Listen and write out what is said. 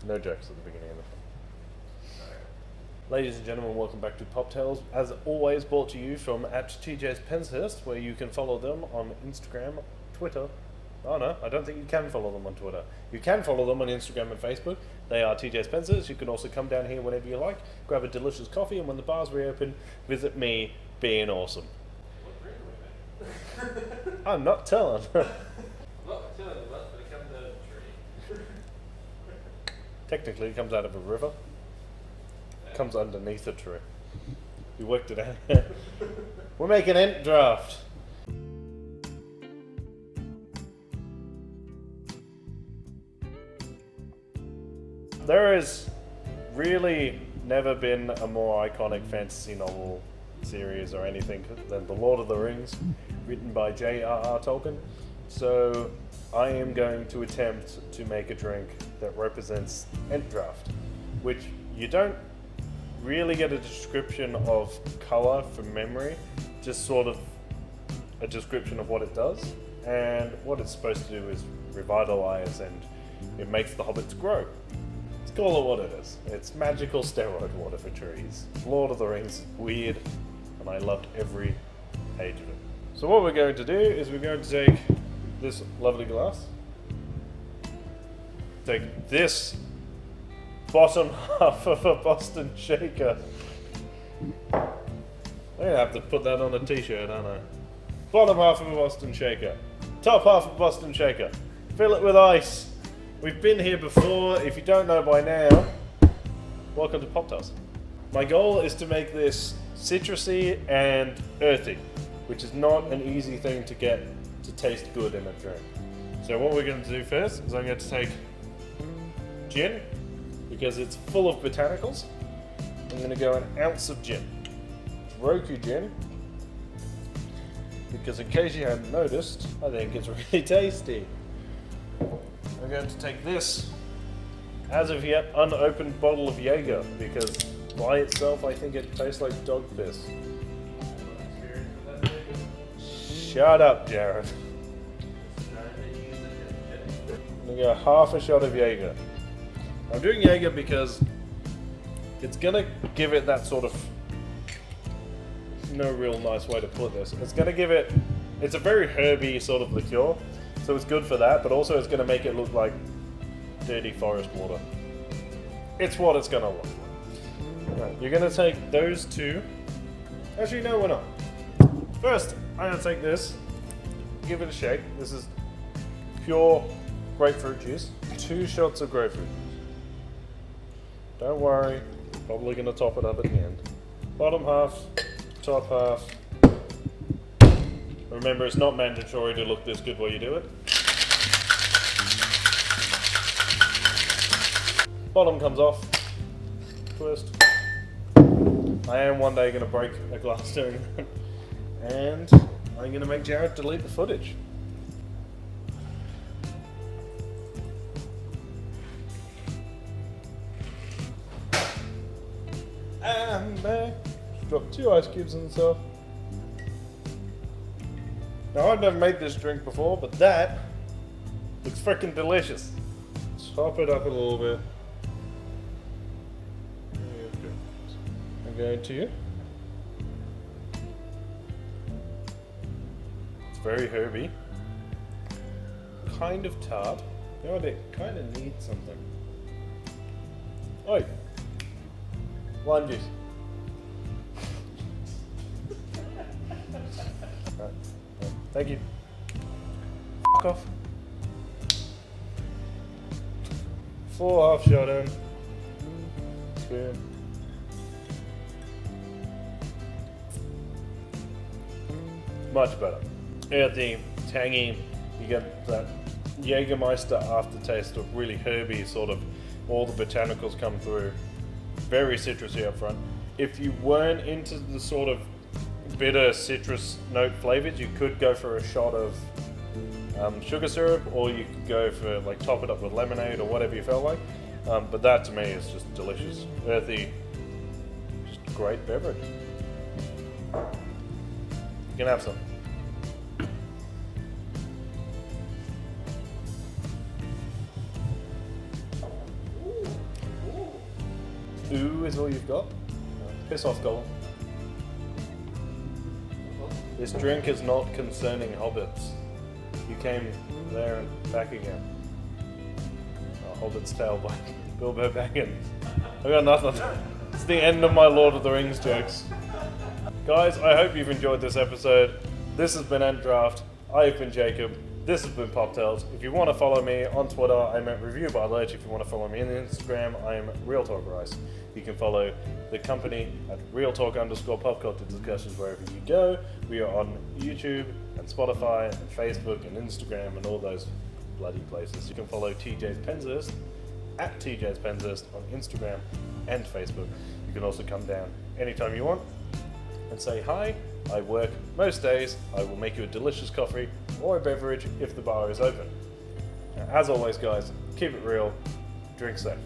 No jokes at the beginning of the film. Ladies and gentlemen, welcome back to Pop Tales. As always, brought to you from @TJ's Penshurst, where you can follow them on Instagram, Twitter. Oh no, I don't think you can follow them on Twitter. You can follow them on Instagram and Facebook. They are TJ's Penshurst. You can also come down here whenever you like, grab a delicious coffee, and when the bars reopen, visit me being awesome. I'm not telling. Technically, it comes out of a river. It comes underneath a tree. You worked it out. We're making Ent Draught. There has really never been a more iconic fantasy novel series or anything than The Lord of the Rings, written by J.R.R. Tolkien. So I am going to attempt to make a drink that represents Ent Draught, which you don't really get a description of colour from memory, just sort of a description of what it does. And what it's supposed to do is revitalise, and it makes the hobbits grow. Let's call it what it is. It's magical steroid water for trees. Lord of the Rings, weird, and I loved every page of it. So what we're going to do is we're going to take this lovely glass, take this bottom half of a Boston shaker. I'm gonna have to put that on a t-shirt, aren't I? Bottom half of a Boston shaker, top half of a Boston shaker, fill it with ice. We've been here before. If you don't know by now, welcome to Pop Tales. My goal is to make this citrusy and earthy, which is not an easy thing to get to taste good in a drink. So what we're going to do first is I'm going to take gin, because it's full of botanicals. I'm going to go an ounce of gin. Roku gin, because in case you hadn't noticed, I think it's really tasty. I'm going to take this as of yet unopened bottle of Jaeger, because by itself I think it tastes like dog piss. Shut up, Jared. I'm going to go half a shot of Jaeger. I'm doing Jaeger because it's going to give it that sort of, no real nice way to put this. It's going to give it, it's a very herby sort of liqueur, so it's good for that, but also it's going to make it look like dirty forest water. It's what it's going to look like. Right, you're going to take those two. Actually, no, we're not. First, I'm going to take this, give it a shake. This is pure grapefruit juice. 2 shots of grapefruit juice. Don't worry, probably going to top it up at the end. Bottom half, top half. Remember, it's not mandatory to look this good while you do it. Bottom comes off. Twist. I am one day going to break a glass doing that. And I'm going to make Jared delete the footage. And back. Drop 2 ice cubes in the cell. Now, I've never made this drink before, but that looks freaking delicious. Top it up a little bit. I'm going to. It's very herby. Kind of tart. You know what, it kind of needs something. Oi! Lime juice. Right. Thank you. F off. 4 half shot in. Spoon. Much better. Earthy, tangy. You get that Jägermeister aftertaste of really herby, sort of all the botanicals come through. Very citrusy up front. If you weren't into the sort of bitter citrus note flavors, you could go for a shot of sugar syrup, or you could go for, like, top it up with lemonade or whatever you felt like. But that to me is just delicious. Earthy, just a great beverage. You can have some. Ooh. ooh is all you've got? Piss off, Gollum. This drink is not concerning hobbits. You came there and back again. Hobbit's Tale by Bilbo Baggins. I got nothing. It's the end of my Lord of the Rings jokes. Guys, I hope you've enjoyed this episode. This has been Ent Draught. I've been Jacob. This has been Poptails. If you want to follow me on Twitter, I'm at Review by Ledge. If you want to follow me on Instagram, I'm Real Talk Rice. You can follow the company at realtalk_pop culture discussions wherever you go. We are on YouTube and Spotify and Facebook and Instagram and all those bloody places. You can follow TJ's Penzurst at TJ's Penzurst on Instagram and Facebook. You can also come down anytime you want and say hi. I work most days. I will make you a delicious coffee or a beverage if the bar is open. As always, guys, keep it real, drink safe.